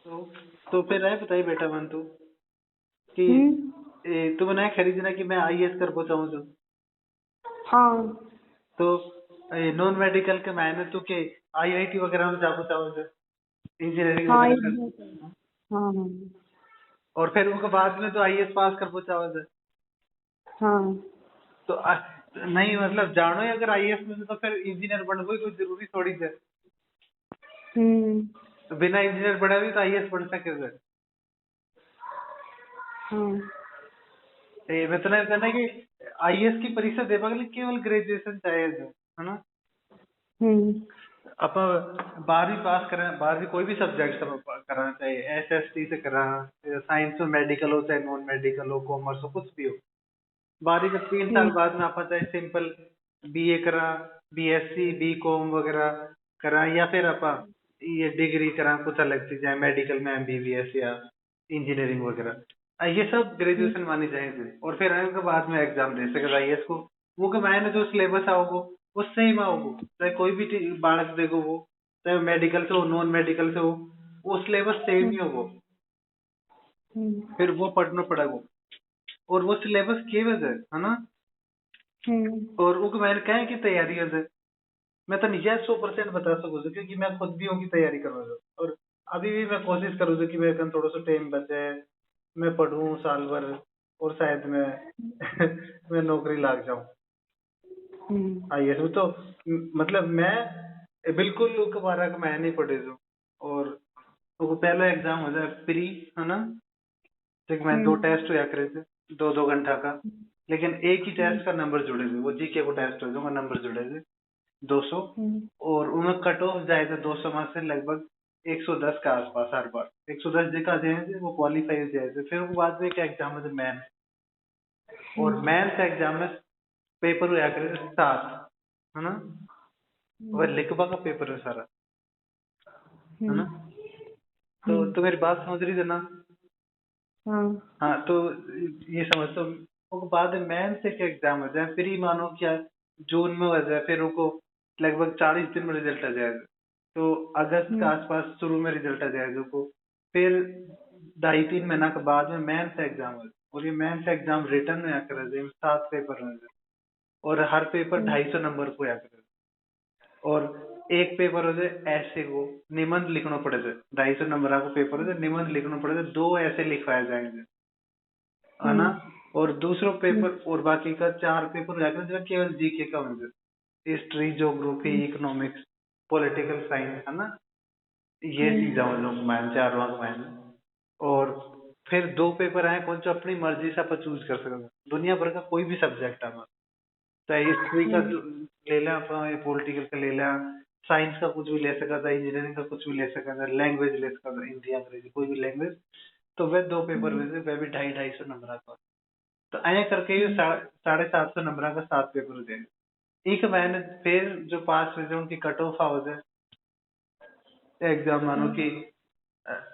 तो तो फिर है बताइए बेटा मन तू कि हम्म। तू बनाए खरीदना कि मैं आईएएस कर पहुंचाऊं जो हाँ तो नॉन मेडिकल के मायने तू के आईआईटी वगैरह में जा पहुंचाऊं जो इंजीनियरिंग हाँ, वगैरह ये कर बात है। हाँ हाँ और फिर उनके बाद में तो आईएएस पास कर पहुंचाऊं जो हाँ। तो नहीं मतलब जानो ही अगर आईएएस में से तो फिर इंजीनियर बनना कोई जरूरी थोड़ी है। हम्म। तो बिना इंजीनियर बने भी तो आईएएस बन सके जो हाँ। मैं तो नहीं कहना कि आईएएस की परीक्षा देने के लिए केवल ग्रेजुएशन चाहिए जो है ना हम्म। अपन 12वीं पास करें 12वीं कोई भी सब्जेक्ट से कराना चाहिए एसएसटी से कराना साइंस में मेडिकल हो चाहे नॉन मेडिकल हो कॉमर्स हो कुछ भी हो 12वीं के 3 साल हम्म। बाद में अपन चाहे सिंपल बीए करा बीएससी बीकॉम वगैरह करा या फिर अपन ये डिग्री करा कुछ अलग चीज है मेडिकल में एमबीबीएस या इंजीनियरिंग वगैरह ये सब हम्म। ग्रेजुएशन मानी जाएगी और फिर उनके बाद में एग्जाम दे सके आईएएस को वो के मैंने जो सिलेबस आओगे वो सेम आओगे चाहे कोई भी बालक देखो वो चाहे मेडिकल से हो नॉन मेडिकल से हो वो सिलेबस सेम ही हम्म। होगा हम्म। फिर वो पढ़ना पड़ेगा और वो सिलेबस केवल है ना हम्म। और वो मैंने कहा है कि तैयारी है मैं तो निजात 100% बता सकूँ क्योंकि मैं खुद भी उनकी तैयारी कर रहा हूँ और अभी भी मैं कोशिश करूँ कि मेरे कन थोड़ा सा टाइम बचे मैं पढ़ूँ साल भर और शायद मैं मैं नौकरी लाग जाऊँ हम्म। आईएएस में तो मतलब मैं बिल्कुल लोग बारह का मैं नहीं पढ़े जो और वो पहला एग्जाम हो जाए प्री है ना ठीक मैं 2 टेस्ट हुआ करे थे 2-2 घंटा का लेकिन एक ही टेस्ट का नंबर जुड़े थे वो जीके को टेस्ट हो जाऊंगा नंबर जुड़े थे 200 हम्म। और उनमें कट ऑफ जाए थे 200 में से लगभग 110 के आसपास हर बार 110 जगह जाए थे वो क्वालिफाई हो जाए थे फिर वो बाद में एक एग्जाम है मैन और मैन से एग्जाम में पेपर हुआ करे थे 7 है ना और लिखवा का पेपर है सारा है ना तो मेरी बात समझ रही थी ना हाँ। हाँ तो ये समझ तो वो बाद में मैन से एक एग्जाम हो जाए फिर ही मानो क्या जून में हो जाए फिर उनको लगभग 40 दिन में रिजल्ट आ जाएगा तो अगस्त के आसपास शुरू में रिजल्ट आ जाएगा को फिर 2.5-3 महीना के बाद में मेंस एग्जाम हो और ये मेंस एग्जाम रिटर्न में आकर आ जाए 7 पेपर में और हर पेपर 250 नंबर को आकर और एक पेपर हो जाए ऐसे को निबंध लिखना पड़े थे 250 नंबर का पेपर हो जाए निबंध लिखना पड़े थे 2 ऐसे लिखवाए जाएंगे है ना और दूसरा पेपर और बाकी का 4 पेपर जाकर जो केवल जीके का होंगे history geography economics political science है ना ये चीज जो मैंने 4 मैंने और फिर 2 पेपर आए कौन जो अपनी मर्जी से आप चूज कर सकते दुनिया भर का कोई भी सब्जेक्ट है चाहे हिस्ट्री का ले लें अपना पॉलिटिकल का ले लें साइंस का कुछ भी ले सका था इंजीनियरिंग का कुछ भी ले सका था लैंग्वेज ले सका था हिंदी अंग्रेजी कोई भी लैंग्वेज तो वह 2 पेपर में से वह भी 250-250 नंबर का तो ऐसे करके ये 750 नंबर का 7 पेपर देंगे एक मैंने फिर जो पास हुए थे उनकी कट ऑफ आवर्स है एग्जाम मानो कि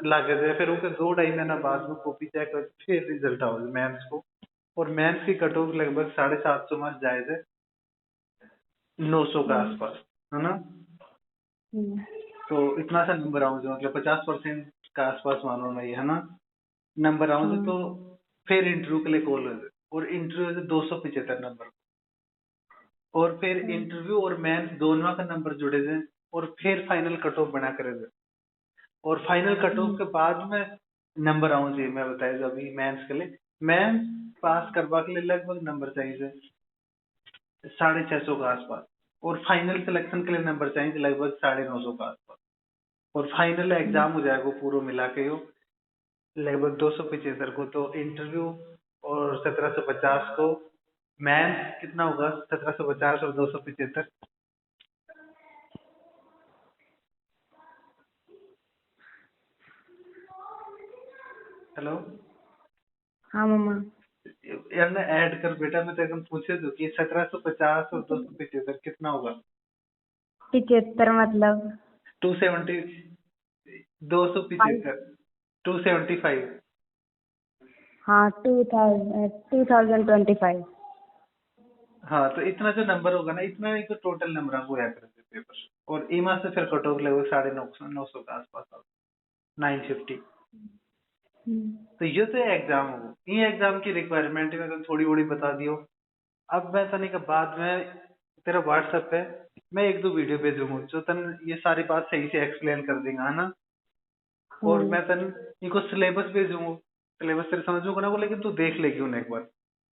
लागे थे फिर उनके 2-2.5 महीना बाद में कॉपी चेक कर फिर रिजल्ट आओ मेंस को और मेंस की कट ऑफ लगभग 750 में जाए थे 900 के आसपास है ना तो इतना सा नंबर आऊँ मतलब 50% के आसपास मानो मैं ये है ना नंबर आऊँ तो फिर इंटरव्यू के लिए कॉल हो और इंटरव्यू 275 नंबर और फिर इंटरव्यू और मेंस दोनों का नंबर जुड़े थे और फिर फाइनल कट ऑफ बना करे थे और फाइनल कट ऑफ के बाद में नंबर आऊँ जी मैं बताया जो अभी मेंस के लिए मेंस पास करवा के लिए लगभग नंबर चाहिए 650 के आसपास और फाइनल सिलेक्शन के लिए नंबर चाहिए लगभग 950 के आसपास और फाइनल एग्जाम हो जाएगा पूरा मिला के हो लगभग 275 को तो इंटरव्यू और 1750 को मैथ्स कितना होगा 1750 और 275 हेलो हाँ मम्मा। यार ना ऐड कर बेटा मैं तेरे को पूछे तो कि 1750 और 275 कितना होगा 75 मतलब 270 फाइव। 275 275 हाँ 2025। हाँ तो इतना जो नंबर होगा ना इतना ही तो टोटल नंबर आपको याद रखते पेपर और ईमा से फिर कट ऑफ लगभग 950 के आसपास 950। हम्म, तो ये तो एग्जाम हो, ये एग्जाम की रिक्वायरमेंट में तो थोड़ी बड़ी बता दियो। अब मैं तने के बाद में तेरा व्हाट्सएप पे मैं एक दो वीडियो भेजूंगा जो तन ये सारी बात सही से एक्सप्लेन कर देगा, है ना। और हम्म, मैं तन इनको सिलेबस भेजूंगा, सिलेबस तेरे समझ में ना को, लेकिन तू देख लेगी उन्हें एक बार।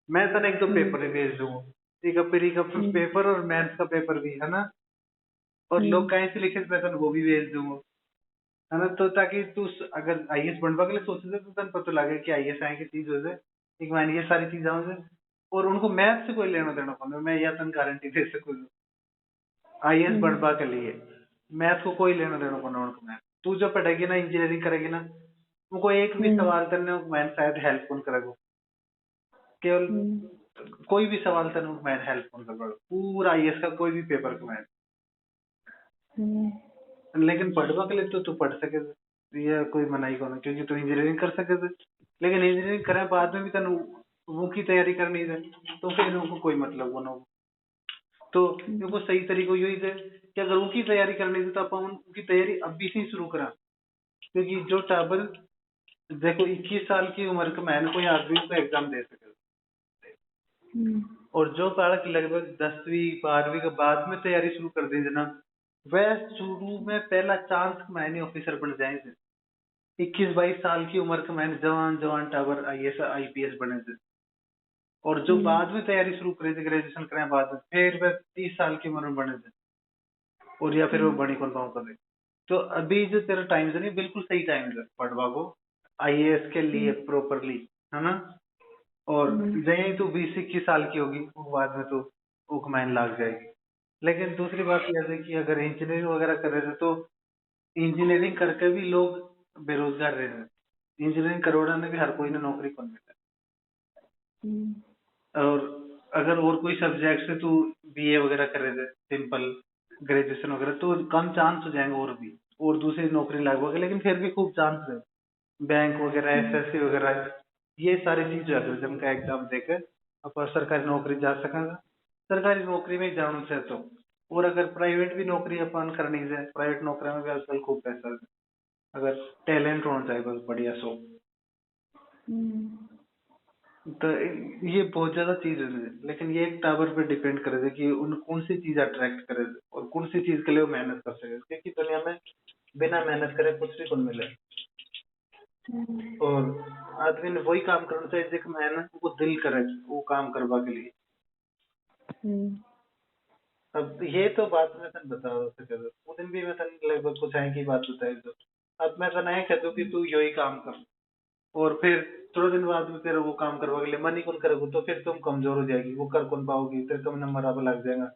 मैं तने एक दो हम्म, पेपर ही भेज दूंगा, एक हम्म, पेपर और मैथ्स का पेपर भी, है ना। और लोग कहीं से लिखे मैं तने वो भी भेज दूंगा, है ना। तो ताकि तू अगर आईएएस बनवा के लिए सोचे थे तो तन पता लगे कि आईएएस आए की चीज हो जाए, एक मैंने ये सारी चीजें हो जाए। और उनको मैथ से कोई लेना देना पड़े, मैं यह तन गारंटी दे सकूँ। आईएएस हम्म, बनवा के लिए मैथ को कोई लेना देना पड़ना उनको। मैथ तू जो पढ़ेगी ना, इंजीनियरिंग करेगी ना, उनको एक भी हम्म, सवाल करने मैथ शायद हेल्प कौन करेगा। केवल हम्म, कोई भी सवाल करने मैथ हेल्प कौन करेगा, पूरा आईएएस का कोई भी पेपर का मैथ। हम्म, लेकिन पढ़वा के लिए तो तू पढ़ सके थे, ये कोई मनाही को ना, क्योंकि तू इंजीनियरिंग कर सके थे। लेकिन इंजीनियरिंग करे बाद में भी तेन वो की तैयारी करनी है, तो फिर उनको कोई मतलब वो ना हो। तो देखो सही तरीको यही थे कि अगर उनकी तैयारी करनी थी तो अपन उनकी तैयारी अभी से ही शुरू करा। क्योंकि जो टाबर देखो 21 साल की उम्र का मैंने कोई आदमी को एग्जाम दे सके, हम्म, और जो बालक लगभग 10वीं 12वीं के बाद में तैयारी शुरू कर दी ना, वह शुरू में पहला चांस मैंने ऑफिसर बन जाएंगे। 21 22 साल की उम्र के मैंने जवान जवान टावर आईएएस आईपीएस बने थे। और जो हम्म, बाद में तैयारी शुरू करी थी ग्रेजुएशन करें बाद में, फिर वह 30 साल की उम्र में बने थे। और या फिर वो हम्म, बड़ी कौन पाऊँ कर दे। तो अभी जो तेरा टाइम है ना, बिल्कुल सही टाइम है पढ़वा को आईएएस के लिए प्रॉपरली, है ना। और हम्म, जही तू 20 21 साल की होगी वो बाद में तो वो कमाने लग जाएगी। लेकिन दूसरी बात यह है कि अगर इंजीनियरिंग वगैरह कर रहे थे तो इंजीनियरिंग करके भी लोग बेरोजगार रह रहे हैं। इंजीनियरिंग करोड़ा ने भी हर कोई ने नौकरी कौन मिला। हम्म, और अगर और कोई सब्जेक्ट से तू बीए वगैरह कर रहे थे सिंपल ग्रेजुएशन वगैरह, तो कम चांस हो जाएंगे और भी, और दूसरी नौकरी लगभग, लेकिन फिर भी खूब चांस है। बैंक वगैरह एसएससी वगैरह ये सारी चीज जो है जिनका एग्जाम देकर अपन सरकारी नौकरी जा सकेंगे। सरकारी नौकरी में जाना चाहे तो। और अगर प्राइवेट भी नौकरी अपन करनी है, प्राइवेट नौकरी में भी आजकल खूब पैसा है, अगर टैलेंट होना चाहिए बस बढ़िया सो। हम्म, तो ये बहुत ज्यादा चीज है, लेकिन ये एक टावर पे डिपेंड करे थे कि उन कौन सी चीज अट्रैक्ट करे थे और कौन सी चीज के लिए वो मेहनत कर सके, क्योंकि दुनिया में बिना मेहनत करे कुछ भी कौन मिले। और आदमी ने वही काम करना चाहिए जो मेहनत वो दिल करे वो काम करवा के लिए। हम्म, अब ये तो बात मैं तन बता सके वो दिन भी मैं तन लगभग कुछ है की बात बताई तो। अब मैं तन है कहता हूँ कि तू यही काम कर, और फिर थोड़े दिन बाद में तेरा वो काम करवा के लिए मन ही कौन करेगा, तो फिर तुम कमजोर हो जाएगी, वो कर कौन पाओगी, तेरे कम नंबर अब लग जाएगा,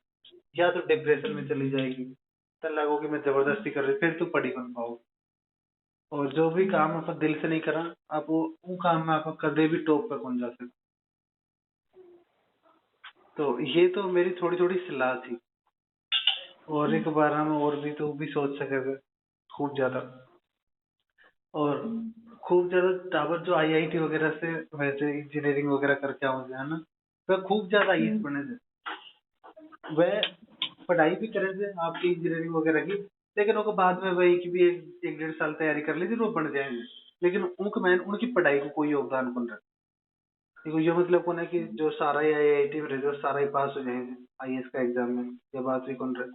या तो डिप्रेशन में चली जाएगी। तब लगोगी मैं जबरदस्ती कर रही, फिर तू पढ़ी कौन पाओगी। और जो भी काम आप दिल से नहीं करा, आप वो काम में आप कदे भी टॉप पे कौन जा सकते। तो ये तो मेरी थोड़ी थोड़ी सलाह थी, और एक बार में और भी तो भी सोच सके थे खूब ज्यादा। और खूब ज्यादा टावर जो आईआईटी वगैरह से वैसे इंजीनियरिंग वगैरह करके आओ है ना, वह खूब ज्यादा आईएएस बने थे। वह पढ़ाई भी करे थे आपकी इंजीनियरिंग वगैरह की, लेकिन उनको बाद में वही की भी एक 1.5 साल तैयारी कर ली थी वो बन जाएंगे। लेकिन उनको मैंने उनकी पढ़ाई को कोई योगदान कौन रहा। देखो ये मतलब कौन है कि जो सारा ही आईआईटी में रहे सारा ही पास हो जाएंगे आईएएस का एग्जाम में, या बात भी कौन रहे।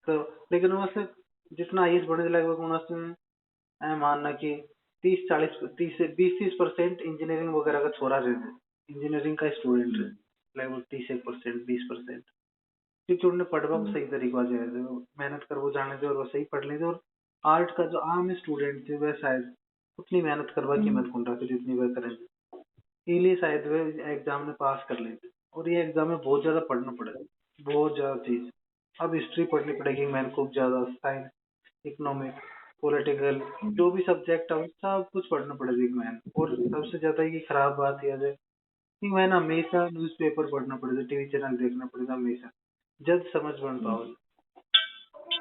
तो लेकिन वैसे जितना आईएएस बढ़ने लगभग उनसे मानना कि 30 40 30 से 20 30% इंजीनियरिंग वगैरह का छोड़ा रहते, इंजीनियरिंग का स्टूडेंट है लगभग 30% 20%। क्योंकि उन्होंने पढ़वा को सही तरीका से मेहनत कर वो जाने थे और वो सही पढ़ लेते। और आर्ट का जो आम स्टूडेंट थे वह शायद उतनी मेहनत करवा की मत कौन रहा जितनी वह करें, इसलिए शायद वे एग्जाम में पास कर लेते। और ये एग्जाम में बहुत ज्यादा पढ़ना पड़ेगा, बहुत ज्यादा चीज। अब हिस्ट्री पढ़नी पड़ेगी मैंने खूब ज्यादा, साइंस इकोनॉमिक पॉलिटिकल जो भी सब्जेक्ट है सब कुछ पढ़ना पड़ेगा मैन। और सबसे ज्यादा ये खराब बात यह है कि मैंने हमेशा न्यूज़पेपर पढ़ना पड़ेगा, टीवी चैनल देखना पड़ेगा हमेशा, जब समझ बन पाओ।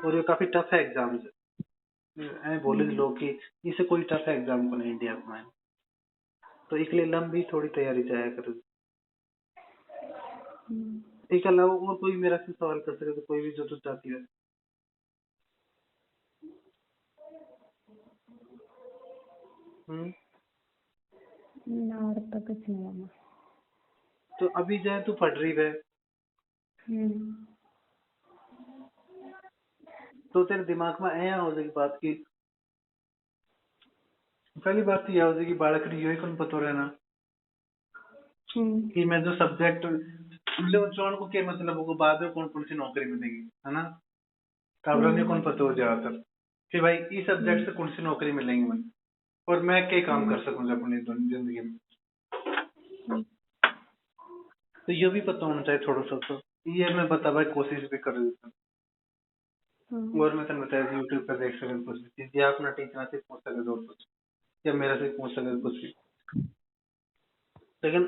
और ये काफी टफ है एग्जाम है, बोले लोग कि इसे कोई टफ एग्जाम को नहीं इंडिया में, तो इसलिए लंबी थोड़ी तैयारी चाहिए करो। इसके अलावा और कोई मेरा से सवाल कर सके तो कोई भी जो तू चाहती है। हम्म। ना और तो कुछ नहीं मामा। तो अभी जो है तू पढ़ रही है, हम्म। तो तेरे दिमाग में ऐसा हो जाएगी बात की, पहली बात तो यह हो जाएगी बालक ने यही कौन पतो रहना हम्म। कि मैं जो सब्जेक्ट मतलब चौन को क्या मतलब होगा बाद में कौन कौन सी नौकरी मिलेगी, है ना। काबरा ने कौन पता हो जाता कि भाई इस सब्जेक्ट से कौन सी नौकरी मिलेंगी मुझे, और मैं क्या काम कर सकूंगा अपनी जिंदगी में। तो ये भी पता होना चाहिए थोड़ा सा, तो ये मैं बता भाई कोशिश भी कर देता हूँ। और मैं तेन बताया यूट्यूब पर देख सकते कुछ भी चीज, या अपना टीचर से पूछ सकते और कुछ, या मेरा से पूछ सकते कुछ भी। लेकिन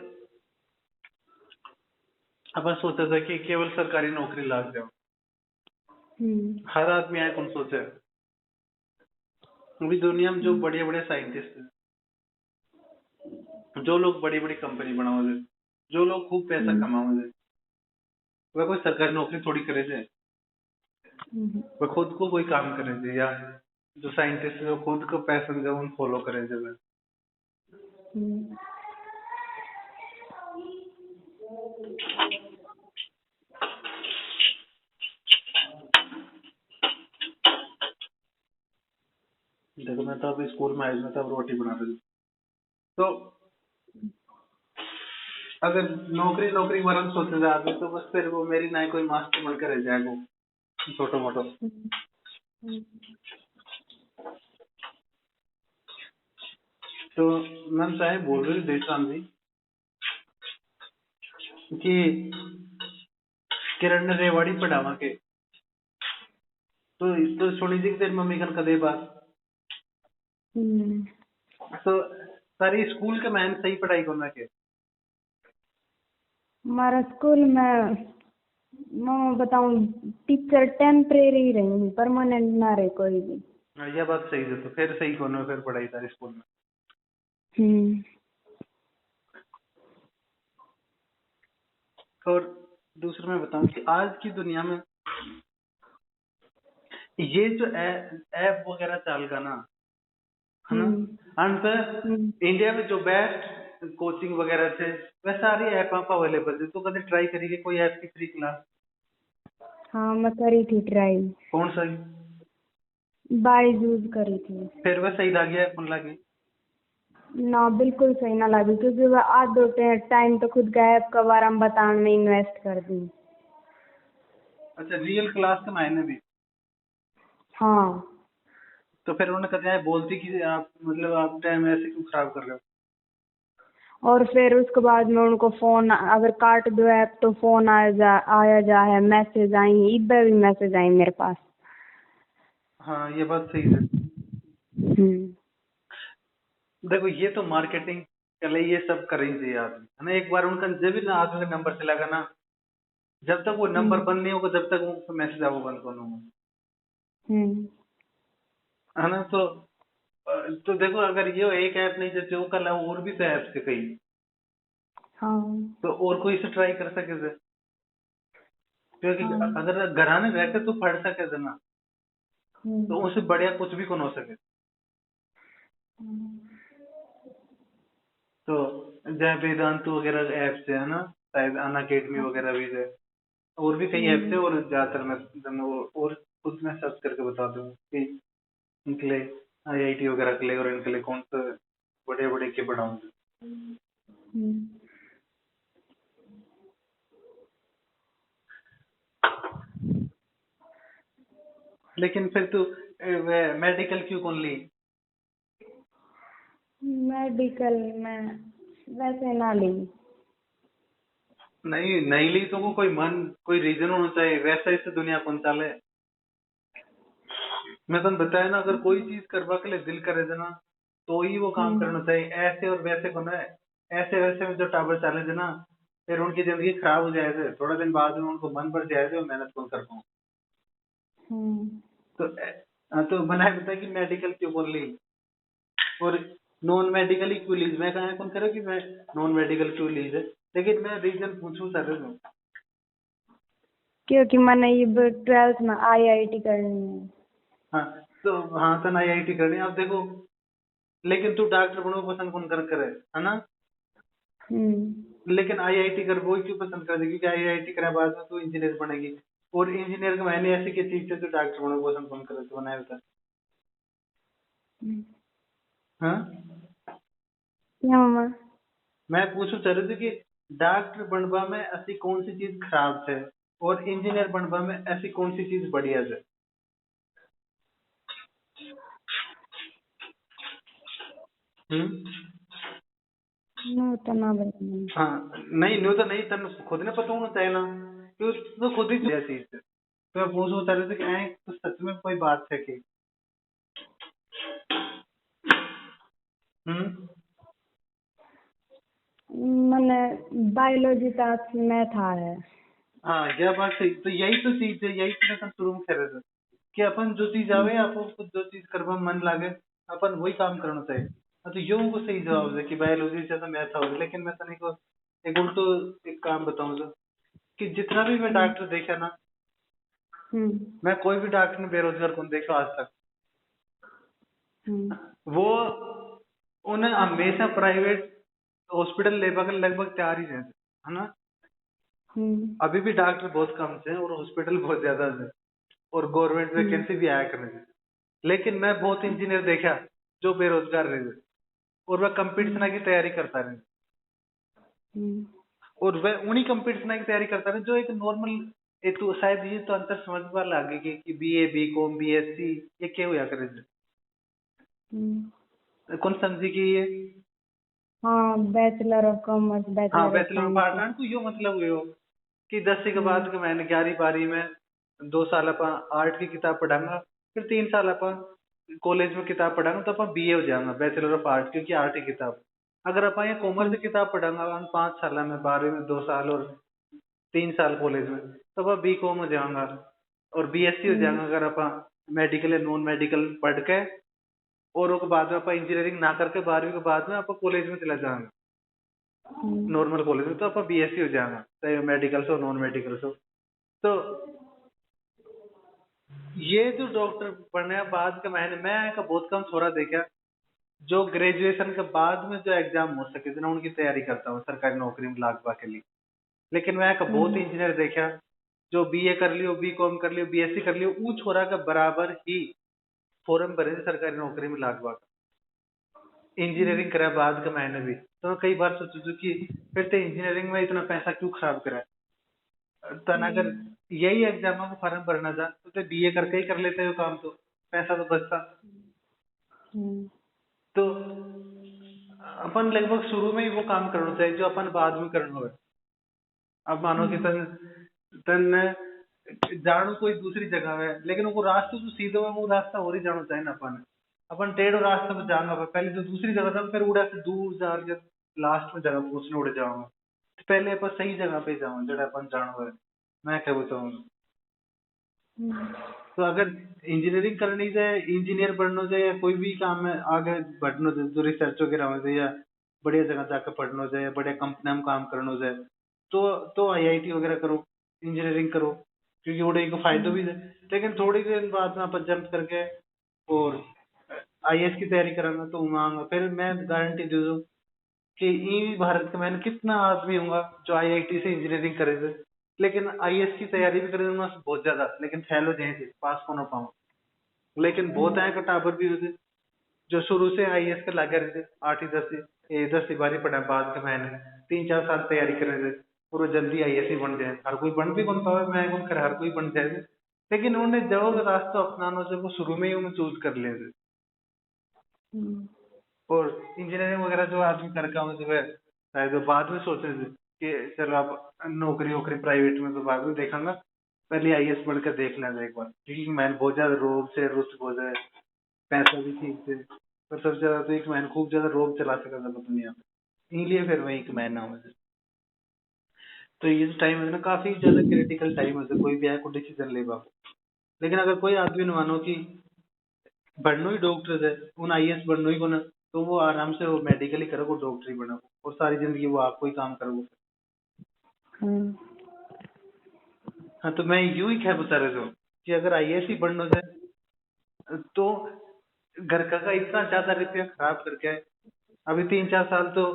अपन सोचा था कि केवल सरकारी नौकरी लाग जाओ, हर आदमी आए कौन सोचे। अभी दुनिया में जो बड़े बड़े साइंटिस्ट हैं, जो लोग बड़ी बड़ी कंपनी बनाओगे, जो लोग खूब पैसा कमाओगे, वह कोई सरकारी नौकरी थोड़ी करे थे, वह खुद को कोई काम करे थे, या जो साइंटिस्ट जो खुद को पैशन जो उन फॉलो करे थे वह। देखो मैं तो अभी स्कूल में आया, मैं तो अब रोटी बना रही हूँ। तो अगर नौकरी नौकरी वरन सोचे जाते तो बस फिर वो मेरी ना ही कोई मास्टर बनकर रह जाएगा छोटो मोटो। तो मैम साहब बोल रही देशराम जी कि किरण ने रेवाड़ी पढ़ावा के, तो सुनी थी कि तेरी मम्मी कन कदे बात। तो सारी स्कूल के मैम सही पढ़ाई करना के। हमारा स्कूल में मैं बताऊं टीचर टेम्परेरी रही, परमानेंट ना रहे कोई भी। यह बात सही है, तो फिर सही कौन है फिर पढ़ाई सारी स्कूल में। और दूसरा मैं बताऊं कि आज की दुनिया में ये जो ऐप वगैरह चल का ना, है ना, अंत इंडिया में जो बेस्ट कोचिंग वगैरह थे वह सारी ऐप आप अवेलेबल थे। तो कभी ट्राई करिए कोई ऐप की फ्री क्लास। हाँ मैं करी थी ट्राई, कौन सा? बायजूस करी थी। फिर वह सही लगी है कौन लगी? ना बिल्कुल सही ना लगी, क्योंकि वह आधो टाइम तो खुद का ऐप का बारे में बताने में इन्वेस्ट कर दी। अच्छा, रियल क्लास के मायने भी। हाँ। तो फिर उन्होंने कहते हैं बोलती कि आप मतलब आप टाइम ऐसे क्यों खराब कर रहे हो। और फिर उसके बाद में उनको फोन अगर काट दो ऐप तो फोन आया जा है, मैसेज आई, इधर भी मैसेज आई मेरे पास। हाँ ये बात सही है। देखो ये तो मार्केटिंग के लिए ये सब कर ही चाहिए आदमी, है ना। एक बार उनका जब भी ना आदमी का नंबर चलेगा ना, जब तक वो नंबर बंद नहीं होगा जब तक वो मैसेज आपको बंद करना होगा, है ना। तो देखो अगर ये एक ऐप नहीं जैसे वो कल और भी तो ऐप थे कई। हाँ। तो और कोई से ट्राई कर सके थे, क्योंकि हाँ। अगर घराने रहते तो पढ़ सके थे ना, तो उससे बढ़िया कुछ भी कौन हो सके। तो जय वेदांत वगैरह ऐप्स है ना, शायद अन अकेडमी वगैरह भी है, और भी कई ऐप्स है। और ज्यादातर मैं और खुद मैं सर्च करके बता दूँ कि इनके लिए आईआईटी वगैरह के लिए और इनके लिए कौन सा बड़े बड़े के बढ़ाऊंगे। लेकिन फिर तू मेडिकल क्यों कौन ली? मेडिकल में वैसे ना ली। नहीं नहीं ली तो वो कोई मन कोई रीजन होना चाहिए, वैसा इस दुनिया कौन चाले। मैं तुम बताया ना, अगर कोई चीज करवा के लिए दिल करे थे ना तो ही वो काम करना चाहिए। ऐसे और वैसे को ना, ऐसे वैसे में जो टावर चले थे ना, फिर उनकी जिंदगी खराब हो जाए थे, थोड़ा दिन बाद में उनको मन भर जाए थे और मेहनत कौन कर पाऊँ। तो तो बनाए बताया कि मेडिकल क्यों बोल ली और नॉन मेडिकल ही क्यों लीज। मैं कहा कौन करे कि मैं नॉन मेडिकल क्यों लीज है, लेकिन मैं रीजन पूछूं सर। क्योंकि मैंने ये 12th में आईआईटी करनी है। हाँ तो हाँ तो आईआईटी करनी है। अब देखो लेकिन तू डॉक्टर बनना पसंद कौन कर करे, है ना। लेकिन आईआईटी कर वो क्यों पसंद कर, क्योंकि आईआईटी करे बाद में तू इंजीनियर बनेगी। और इंजीनियर का मैंने ऐसी की चीज है जो डॉक्टर बनना पसंद कौन करे, तो बनाया बता। हाँ, क्या मामा? मैं पूछू चाह रही थी कि डॉक्टर बनवा में ऐसी कौन सी चीज खराब है और इंजीनियर बनवा में ऐसी कौन सी चीज बढ़िया है। हम्म। नो तो ना बताना। हाँ, नहीं न्यू तो नहीं, तेन खुद ने पता होना चाहिए ना, क्योंकि तो खुद ही चीज है। तो मैं पूछना चाह रही थी कि तो सच में कोई बात है कि। हम्म। मैंने बायोलॉजी का मैथ आ है। हाँ, यह बात सही, तो यही तो चीज है, यही चीज अपन शुरू में कह रहे थे कि अपन जो चीज आवे, आपको खुद जो चीज करवा में मन लागे, अपन वही काम करना चाहिए। हाँ, तो यो उनको सही जवाब है कि बायोलॉजी से तो मैथ होगा, लेकिन मैं तनिक को एक उल्टो एक काम बताऊं जो, कि जितना भी मैं डॉक्टर देखा ना, मैं कोई भी डॉक्टर ने बेरोजगार कौन देखा आज तक। वो उन्हें हमेशा प्राइवेट हॉस्पिटल लेने के लगभग तैयार ही रहते, है ना। अभी भी डॉक्टर बहुत कम थे और हॉस्पिटल बहुत ज्यादा थे, और गवर्नमेंट वैकेंसी भी आया करने थे। लेकिन मैं बहुत इंजीनियर देखा जो बेरोजगार रहे थे, और वह कंपटीशन की तैयारी करता रहे, और वह उन्हीं कंपटीशन की तैयारी करता रहे जो एक नॉर्मल, एक तो शायद ये तो अंतर समझ पा लगे कि बीए बीकॉम बीएससी ये क्या हुआ करे थे। कौन समझी कि ये। हाँ, बैचलर ऑफ कॉमर्स, हाँ, bachelor of bachelor of art, science. तो यो मतलब हुयो कि 10वीं के बाद के मैंने 11वीं 12वीं में 2 साल अपन आर्ट की किताब पढ़ांगा, फिर 3 साल अपन कॉलेज में किताब पढ़ांगा, तो अपन बीए हो जाएगा बैचलर ऑफ आर्ट, क्योंकि आर्ट की किताब। अगर अपन ये कॉमर्स की किताब पढ़ांगा अपन 5 साल में, 12वीं में 2 साल और 3 साल कॉलेज में, तो अपन बी कॉम हो जाएगा और बीएससी हो जाएगा अगर अपन मेडिकल या नॉन मेडिकल पढ़ के, और उसके बाद में अपन इंजीनियरिंग ना करके 12वीं के बाद में अपन कॉलेज में चला जाएंगे नॉर्मल कॉलेज में, तो अपन बीएससी हो जाएगा, चाहे मेडिकल से हो नॉन मेडिकल से हो। तो ये जो डॉक्टर बनने के बाद का मैं का बहुत कम छोरा देखा जो ग्रेजुएशन के बाद में जो एग्जाम हो सके थे ना उनकी तैयारी करता हूँ सरकारी नौकरी में लागबा के लिए। लेकिन मैं का बहुत इंजीनियर देखा जो बीए कर लियो, बी कॉम कर लियो, बीएससी कर लियो, वो छोरा का बराबर ही फॉर्म भरे थे सरकारी नौकरी में लागबा का। इंजीनियरिंग करा बाद का मैंने भी, तो मैं कई बार सोचू कि फिर तो इंजीनियरिंग में इतना पैसा क्यों खराब करा। तन अगर यही एग्जाम को फॉर्म भरना था तो बीए करके ही कर लेते हो काम, तो पैसा तो बचता। तो अपन लगभग शुरू में ही वो काम करना चाहिए जो अपन बाद में करना हो। अब मानो कि तन तन जानो कोई दूसरी जगह है, लेकिन वो रास्ता जो सीधा है वो रास्ता और ही जाना चाहिए ना अपन। अपन टेढ़ो रास्ता में जाना पहले जो दूसरी जगह था फिर उड़ा से दूर जा के लास्ट में जगह पूछने उड़ जाऊंगा, तो पहले अपन सही जगह पे जाऊँ जड़ा अपन जानो है। मैं क्या बताऊँ। तो अगर इंजीनियरिंग करनी है, इंजीनियर बनना चाहिए, या कोई भी काम में आगे बढ़ना चाहिए जो रिसर्च वगैरह में चाहिए, या बढ़िया जगह जाकर पढ़ना चाहिए, बढ़िया कंपनी में काम करना चाहिए, तो आईआईटी वगैरह करो, इंजीनियरिंग करो, क्योंकि उड़े को फायदा भी है। लेकिन थोड़ी देर बाद में अपन जंप करके और आईएएस की तैयारी करांगा तो वहां फिर मैं गारंटी दे दूं कि ई भारत के मैंने कितना आदमी होगा जो आईआईटी से इंजीनियरिंग करे थे, लेकिन आईएएस की तैयारी भी करे थे बहुत ज्यादा, लेकिन फेल हो जाए थे, पास को ना पाऊँ। लेकिन बहुत है का टाबर भी होते जो शुरू से आईएएस के लगे रहे थे, 8वीं 10वीं 12वीं पढ़ा बाद के मैंने 3 4 साल तैयारी कर रहे थे, और वो जल्दी आईएएस ही बन जाए। हर कोई बन भी कौन पावे, मैं कौन कर हर कोई बन जाए, लेकिन उन्होंने जो रास्ता अपनाना से वो शुरू में ही उन्हें चूज कर लिए थे। और इंजीनियरिंग वगैरह जो आदमी करके आऊँ जो है शायद वो बाद में सोचे थे कि चलो आप नौकरी वोकरी प्राइवेट में तो बाद में देखांगा, पहले आईएएस बनकर देख लेना एक बार, क्योंकि मैंने बहुत ज्यादा रोब से रुस्त हो जाए, पैसा भी ठीक थे, पर सबसे ज्यादा तो एक मैंने खूब ज्यादा रोब चला सका था दुनिया में, इसलिए फिर वही एक मैन नाम है। तो ये जो टाइम है ना काफी ज्यादा क्रिटिकल टाइम है कोई भी आए को डिसीजन ले पाओ। लेकिन अगर कोई आदमी ने मानो कि बनना ही डॉक्टर है, उन आईएएस बनना ही को ना, तो वो आराम से वो मेडिकल ही करो, वो डॉक्टर ही बनो और सारी जिंदगी वो आपको ही काम करो। हाँ, तो मैं यूं ही क्या बता रहा हूँ कि अगर आईएएस ही बनना है तो घर का इतना ज्यादा रुपया खराब करके आए। अभी 3-4 साल तो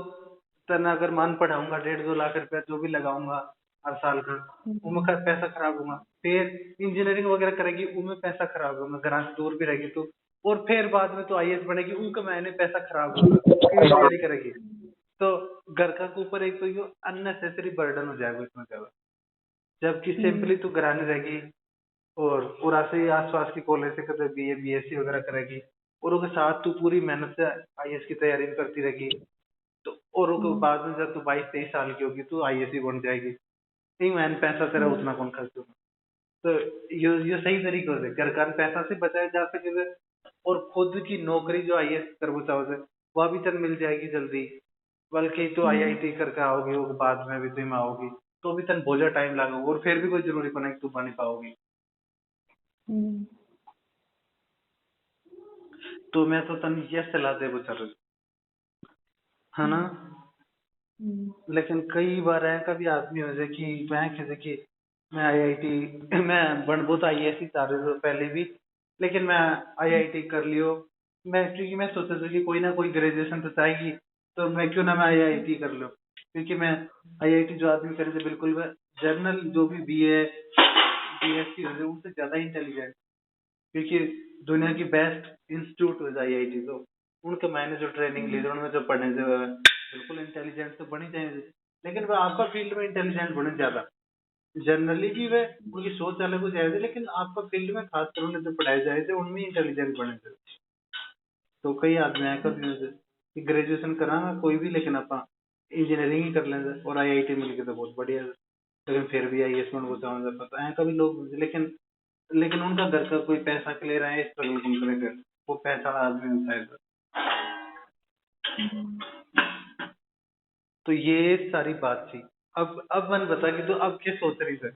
तना अगर मान पढ़ाऊंगा 1.5-2 लाख रुपया जो भी लगाऊंगा हर साल का, उनमें पैसा खराब होगा। फिर इंजीनियरिंग वगैरह करेगी उनमें पैसा खराब होगा, घर से दूर भी रहेगी तो। और फिर बाद में तो आईएएस बनेगी, उनका महीने पैसा खराब होगा, फिर तैयारी करेगी तो घर का के ऊपर एक तो ये अननेसेसरी बर्डन हो जाएगा इतना ज्यादा। जबकि सिंपली तू घर आने रहेगी और पूरा से आसपास की कॉलेज से कभी बीए बीएससी वगैरह करेगी और उसके साथ तू पूरी मेहनत से आईएएस की तैयारी भी करती रहेगी तो। और उसके बाद में जब तू 22-23 साल की होगी तो आईएएस ही बन जाएगी। नहीं मैंने पैसा तेरा उतना कौन खर्च होगा। तो ये सही तरीके से घर का पैसा से बचाया जा सके और खुद की नौकरी जो आईएएस करना चाहो से वह भी तक मिल जाएगी जल्दी। बल्कि तो आईआईटी करके आओगी वो बाद में भी तुम आओगी तो भी तन बहुत टाइम लगेगा और फिर भी कोई जरूरी पड़े कि तू बन पाओगी। तो मैं तो तन ये सलाह दे चल है ना। लेकिन कई बार ऐसा भी आदमी हो जाए कि मैं कहते कि मैं आईआईटी मैं बन बहुत आईएएस ही चाह रही थी पहले भी, लेकिन मैं आईआईटी कर लियो। मैं क्योंकि मैं सोचा था कि कोई ना कोई ग्रेजुएशन तो चाहिए तो मैं क्यों ना मैं आईआईटी कर लूं। क्योंकि मैं आईआईटी जो आदमी करे थे बिल्कुल वह जनरल जो भी बीए बीएससी हो जाए उनसे ज्यादा इंटेलिजेंट, क्योंकि दुनिया की बेस्ट इंस्टीट्यूट हो जाए आईआईटी तो उनके मैंने जो ट्रेनिंग ली थी उनमें जो पढ़ने से बिल्कुल इंटेलिजेंट तो बनी चाहिए। लेकिन वह आपका फील्ड में इंटेलिजेंट बने ज्यादा जनरली भी वे उनकी सोच अलग हो जाए थे, लेकिन आपका फील्ड में खासकर उन्हें जो पढ़ाए जाए थे उनमें इंटेलिजेंट बने थे। तो कई आदमी है कभी ग्रेजुएशन करा कोई भी लेकिन अपना इंजीनियरिंग ही कर लेंगे और आईआईटी मिल के तो बहुत बढ़िया है। लेकिन फिर भी आईएएस में वो चाहोगे पता है कभी लोग, लेकिन लेकिन उनका घर का कोई पैसा के ले रहा है स्ट्रगल कम करेंगे वो पैसा आदमी में शायद। तो ये सारी बात थी। अब मैंने बता कि तो अब क्या सोच रही थी।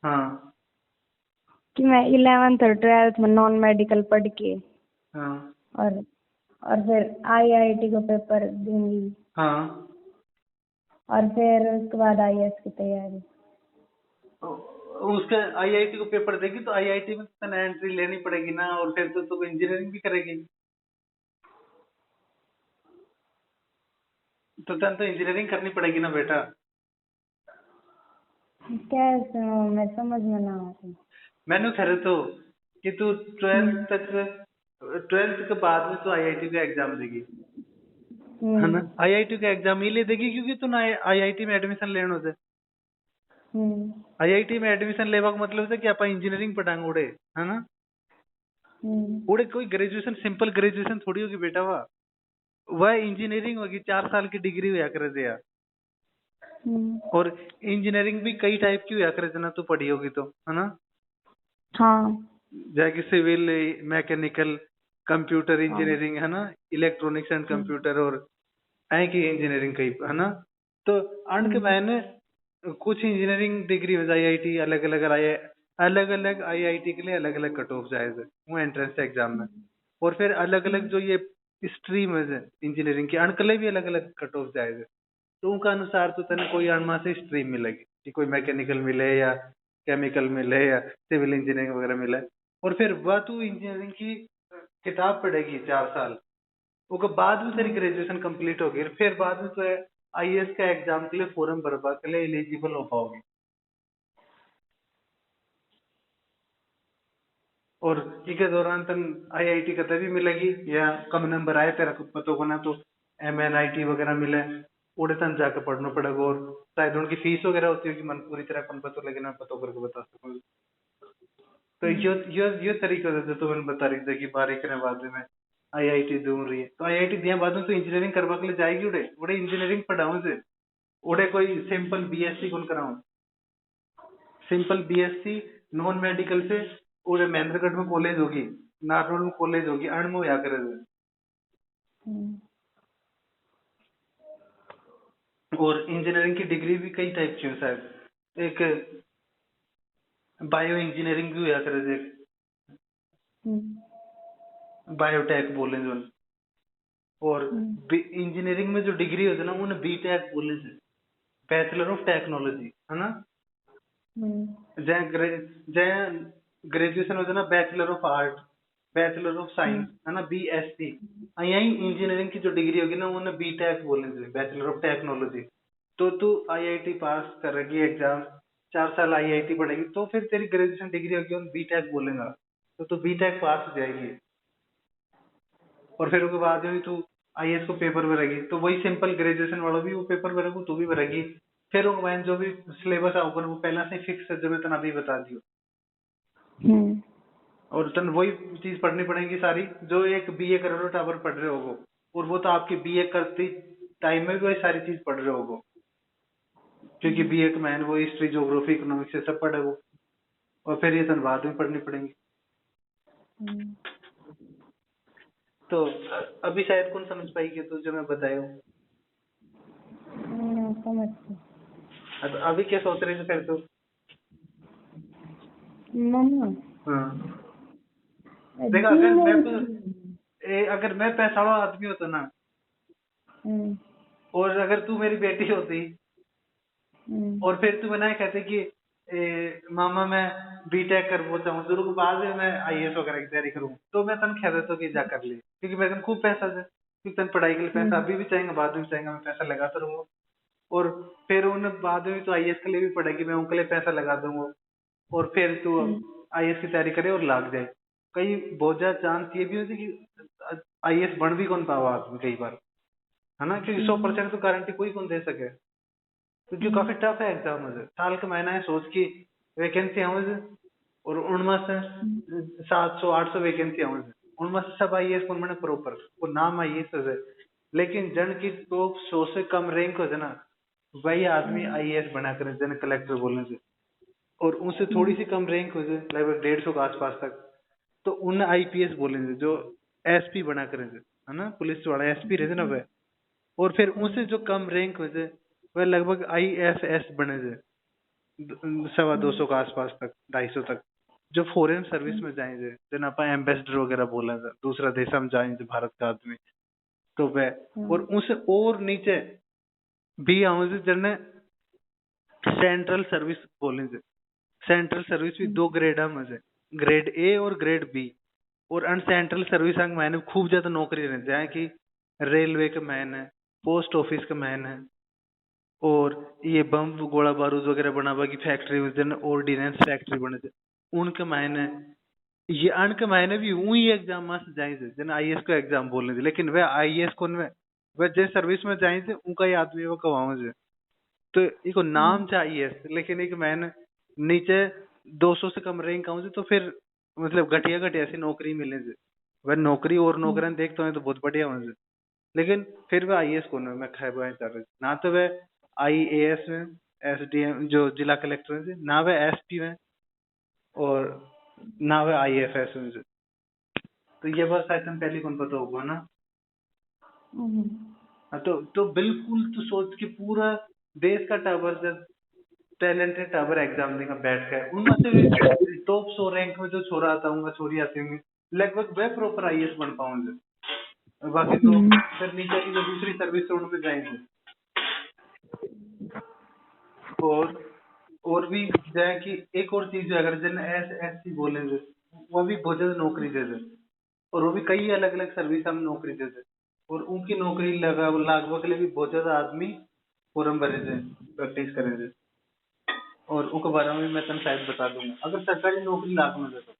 हाँ कि मैं 11th और 12th में नॉन मेडिकल पढ़ के हाँ और फिर आईआईटी का पेपर दूंगी हाँ और फिर उसके बाद आईएएस की तैयारी। उसका आईआईटी को पेपर देगी तो आईआईटी में तो एंट्री लेनी पड़ेगी ना और फिर तो इंजीनियरिंग भी करेगी तो तन तो इंजीनियरिंग करनी पड़ेगी ना बेटा। कैसे मैं समझ में ना आती। मैंने कह रहे तो कि तू 12th के बाद में तो आईआईटी का एग्जाम देगी है ना। आईआईटी का एग्जाम ही ले देगी क्योंकि तू ना आईआईटी में एडमिशन लेने होते। आईआईटी में एडमिशन लेवा का मतलब है कि आप इंजीनियरिंग पढ़ाएंगे उड़े है ना। उड़े कोई ग्रेजुएशन सिंपल ग्रेजुएशन थोड़ी होगी बेटा, वह इंजीनियरिंग होगी 4 साल की डिग्री हुआ करे थे यार। और इंजीनियरिंग भी कई टाइप की हुआ करे थे ना, तू पढ़ी होगी तो है ना। हाँ जैसे सिविल मैकेनिकल कंप्यूटर इंजीनियरिंग है ना, इलेक्ट्रॉनिक्स एंड कंप्यूटर और ऐ की इंजीनियरिंग कई है ना। तो अंत के मैंने कुछ इंजीनियरिंग डिग्री हो जाए आईआईटी अलग अलग आईआईटी के लिए अलग अलग कट ऑफ जाए वो एंट्रेंस एग्जाम में। और फिर अलग अलग जो ये स्ट्रीम है इंजीनियरिंग की अणकले भी अलग अलग कट ऑफ जाएगा तो उनका अनुसार तो तेने कोई अणमा से स्ट्रीम मिलेगी कि कोई मैकेनिकल मिले या केमिकल मिले या सिविल इंजीनियरिंग वगैरह मिले। और फिर वह तू इंजीनियरिंग की किताब पढ़ेगी 4 साल, उसके बाद में तेरी ग्रेजुएशन कंप्लीट होगी फिर बाद में तो आईएएस का एग्जाम के लिए फॉर्म भरवा के लिए एलिजिबल हो पाओगे। और इसके दौरान तन आईआईटी का तभी मिलेगी या कम नंबर आए तेरा कुछ पता होगा ना तो एमएनआईटी वगैरह मिले उड़े तन जाकर पढ़ना पड़ेगा। और शायद उनकी फीस वगैरह होती है कि मन पूरी तरह कौन पता, लेकिन मैं पता करके बता सकूँ। तो ये तरीका होता है तो मैंने बता रही थी कि 12 करने बाद में आईआईटी दूर रही है तो आईआईटी दिया बाद में तो इंजीनियरिंग करवा के लिए जाएगी उड़े उड़े इंजीनियरिंग पढ़ाऊं से उड़े कोई सिंपल बीएससी कौन कराऊं। सिंपल बीएससी नॉन मेडिकल से उड़े महेंद्रगढ़ में कॉलेज होगी, नागौर में कॉलेज होगी, अण में या करे। और इंजीनियरिंग की डिग्री भी कई टाइप की है शायद, एक बायो इंजीनियरिंग भी हुआ करे थे, बायोटेक बोले जो। और इंजीनियरिंग में जो डिग्री होती है ना उन्हें बीटेक बोले थे, बैचलर ऑफ टेक्नोलॉजी है ना। जय ग्रेजुएशन होता है ना, bachelor of art, bachelor of science, है ना, BSc। यही इंजीनियरिंग की जो डिग्री होगी ना, उन्हें BTech बोलेंगे, बैचलर ऑफ टेक्नोलॉजी। तो तू IIT पास करेगी एग्जाम, 4 साल IIT पढ़ेगी, तो फिर तेरी ग्रेजुएशन डिग्री होगी, उन BTech बोलेगा। तो तू BTech पास हो जाएगी, और फिर उसके बाद में तू IAS को पेपर भरेगी, तो वही सिंपल ग्रेजुएशन वालों भी वो पेपर भरेगा, तू भी भरेगी। फिर वो मैंने जो भी सिलेबस आओगे वो पहला से फिक्स है, जो मैं तना अभी बता दियो। और तन वही चीज पढ़नी पड़ेगी सारी, जो एक BA कर रहे हो टावर पढ़ रहे होगो, और वो तो आपकी BA करती टाइम में भी वही सारी चीज पढ़ रहे होगो, क्योंकि BA का मैन वो हिस्ट्री, ज्योग्राफी, इकोनॉमिक्स से सब पढ़े वो, और फिर ये तन बाद में पढ़नी पड़ेंगी। तो अभी शायद कौन समझ पाएगी तो जो मैं बताया हूँ। समझ तो अभी क्या सोच रही है फिर तो? मम्मा हाँ, देखा, अगर मैं पैसा वाला आदमी होता ना, और अगर तू मेरी बेटी होती, और फिर तू बनाए कहते कि मामा मैं BTech कर वो चाहूँ, शुरू के बाद में मैं IAS वगैरह की तैयारी करूँ, तो मैं तन कह देता कि जा कर ले, क्योंकि मेरे पास खूब पैसा है, क्योंकि तन पढ़ाई के लिए पैसा अभी भी चाहेंगे, बाद में भी चाहेंगे, मैं पैसा लगाता रहूंगा। और फिर उन्हें बाद में तो IAS के लिए भी पढ़ेगी, मैं उनके लिए पैसा लगा दूंगा, और फिर तू IAS की तैयारी करे और लाग जाए। कई बहुत ज्यादा चांस ये भी होती है कि IAS बन भी कौन पावा आदमी कई बार, है ना, क्योंकि 100% तो गारंटी कोई कौन दे सके, क्योंकि काफी टफ है एग्जाम मुझे, साल का महीना है, सोच की वैकेंसी है मुझे, और उनमें से 700-800 वैकेंसी है मुझे, उनमें से सब IAS कौन बने प्रॉपर, वो नाम IAS है, लेकिन जन की तो 100 से कम रैंक हो जाए ना, वही आदमी IAS बना करे, जन कलेक्टर बोलने से, और उनसे थोड़ी सी कम रैंक हो जाए, लगभग 150 के आसपास तक, तो उन्हें IPS बोलेंगे, जो SP बना करेंगे, है ना, पुलिस वाला SP रहते ना वह, और फिर उनसे जो कम रैंक हो जाए वह लगभग IFS बने जाए, 250 के आसपास तक, 250 तक, जो फॉरेन सर्विस में जाएंगे, जना आप एम्बेसडर वगैरह बोला था, दूसरा देश में जाएंगे भारत का आदमी, तो वह, और उनसे और नीचे भी आऊंगे जिन्हें सेंट्रल सर्विस बोलेंगे। सेंट्रल सर्विस भी दो ग्रेड है मुझे, ग्रेड A और ग्रेड B, और अन सेंट्रल सर्विस अंग मैंने खूब ज्यादा नौकरी रहते हैं, कि रेलवे का मैन है, पोस्ट ऑफिस का मैन है, और ये बम गोला बारूद वगैरह बनावा की फैक्ट्री में, जन ऑर्डिनेंस फैक्ट्री बने थे, उनके मायने, ये अनके मायने भी वही एग्जाम में से जाएंगे, जन IAS को एग्जाम बोलने थे, लेकिन वह IAS कौन में, वह जिस सर्विस में जाएंगे उनका ही आदमी वो कमाओगे, तो इको नाम चाहिए, लेकिन एक मैंने नीचे 200 से कम रैंक आऊँ तो फिर मतलब घटिया घटिया ऐसी नौकरी मिले से, वह नौकरी और नौकरन देखते हैं तो बहुत बढ़िया मुझे, लेकिन फिर वह IAS कौन है, मैं खैर कर रही ना, तो वह IAS में, SDM जो जिला कलेक्टर है ना, वह SP में, और ना वह IFS में से। तो ये बस शायद पहले कौन पता होगा ना। हाँ, तो बिल्कुल तो सोच के पूरा देश का टावर, जब टैलेंटेड टावर एग्जाम देगा बैठ कर, उनमें से भी टॉप 100 रैंक में जो छोरा आता हूँ, छोरी आती होंगी, लगभग वह प्रॉपर IAS बन पाऊंगे, बाकी तो फिर नीचे की जो दूसरी सर्विस है उनमें जाएंगे। और भी जाए कि एक और चीज है, अगर जन SSC बोलेंगे, वो भी बहुत ज्यादा नौकरी दे दे, और वो भी कई अलग अलग सर्विस में नौकरी दे दे, और उनकी नौकरी लगभग के लिए भी बहुत ज्यादा आदमी फॉर्म भरे थे, प्रैक्टिस करे थे, और उनके बारे में मैं तुम शायद बता दूंगा, अगर सरकारी नौकरी लाख में दे तो।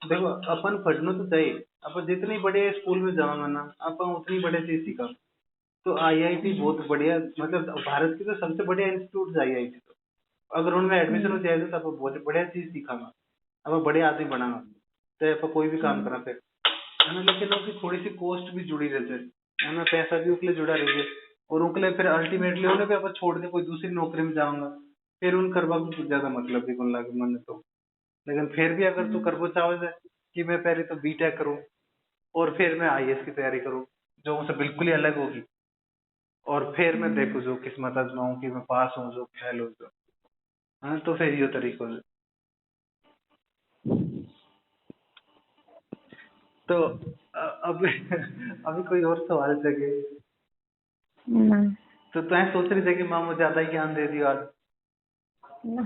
देखो, अपन पढ़ना तो चाहिए, अपन जितनी बड़े स्कूल में जाओगे ना, अपन उतनी बड़े चीज सीखा, तो IIT बहुत बढ़िया, मतलब भारत की तो सबसे बढ़िया इंस्टीट्यूट है IIT, तो अगर उनमें एडमिशन हो जाए तो अपन बहुत बढ़िया चीज सीखागा, अपन बड़े आदमी बनागा, चाहे अपन कोई भी काम करा फिर, है ना, लेकिन उसकी थोड़ी सी कॉस्ट भी जुड़ी रहती है ना, पैसा भी उसके लिए जुड़ा रही है, और उनके लिए फिर अल्टीमेटली उन्हें भी अपन छोड़ के कोई दूसरी नौकरी में जाऊंगा, फिर उन करवा को कुछ ज्यादा मतलब भी कौन लगे मन तो, लेकिन फिर भी अगर तू करबो चाहे कि मैं पहले तो BTech करूँ, और फिर मैं IAS की तैयारी करूँ, जो मुझसे बिल्कुल ही अलग होगी, और फिर मैं देखूँ जो किस्मत आजमाऊं कि मैं पास हूँ जो फेल हो जो, हाँ, तो फिर ये तरीकों से। तो अब अभी कोई और सवाल चाहिए? ना तो तैं सोच रही थी कि माँ मुझे ज्यादा ही ज्ञान दे दी और ना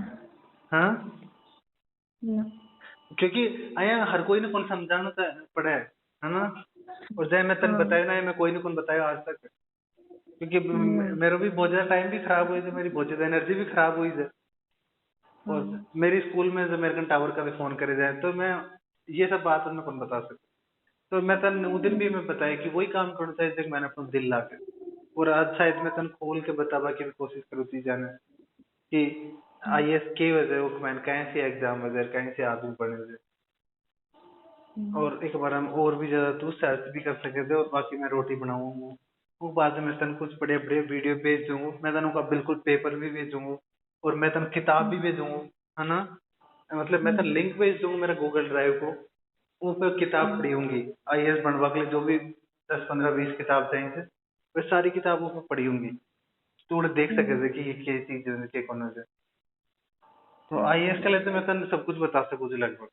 हाँ, ना क्योंकि अया हर कोई ने कौन समझाना तो पड़े है ना। और जय मैं तन हाँ बताया ना, मैं कोई ने कौन बताया आज तक, क्योंकि ना मेरा भी बहुत ज्यादा टाइम भी खराब हुई थी, मेरी बहुत ज्यादा एनर्जी भी खराब हुई थी। और हाँ मेरी स्कूल में जब अमेरिकन टावर का भी फोन करे जाए तो मैं ये सब बात उन्हें कौन बता सकता। तो मैं तन वो दिन भी मैं बताया कि वही काम करना चाहिए जो मैंने अपना दिल ला के, और आज शायद मैं तन खोल के बतावा की भी कोशिश करूँ थी जाने कि आईएएस के वजह वो मैंने कहीं से एग्जाम वजह कहीं से आदमी पढ़े वजह। और एक बार हम और भी ज्यादा तू सर्च भी कर सके थे, और बाकी मैं रोटी बनाऊंगा वो बाद में तन कुछ बड़े बड़े वीडियो भेज दूंगा, मैं तन का बिल्कुल पेपर भी भेजूंगा, और मैं तन किताब भी भेजूंगा, है ना। मतलब मैं तन लिंक भेज दूंगा मेरा गूगल ड्राइव को, वो पे किताब पढ़ी होंगी आईएएस बनवा के लिए, जो भी 10 15 20 किताब चाहिए थे वे सारी किताबों पे पढ़ी होंगी। तो उन्हें देख सके थे कि ये क्या चीज है क्या कौन है। तो आईएएस के लिए तो मैं तन सब कुछ बता सकूँ लगभग,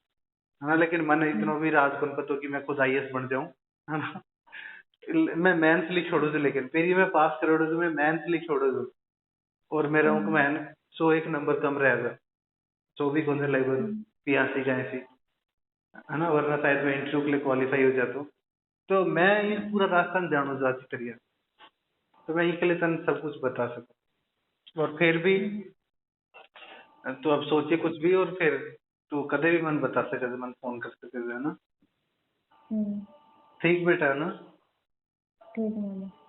हाँ। लेकिन मन इतना भी राज कौन पता कि मैं खुद आईएएस बन जाऊं, है ना। मैं मेंस लिख छोड़ू थी, लेकिन फिर ही मैं पास करोड़ मैं मेंस लिख छोड़ू थी, और मेरा उनको मैन 101 नंबर कम रहेगा, 24 को लगभग 82 का 80, है ना, वरना शायद मैं इंटरव्यू के लिए क्वालिफाई हो जाता हूँ। तो मैं ये पूरा रास्ता जानू जाती करिए, तो मैं ये लिए तन सब कुछ बता सकूं। और फिर भी तो अब सोचिए कुछ भी, और फिर तो कदे भी मन बता सके, मन फोन कर सके, है ना। ठीक बेटा, है ना। ठीक है।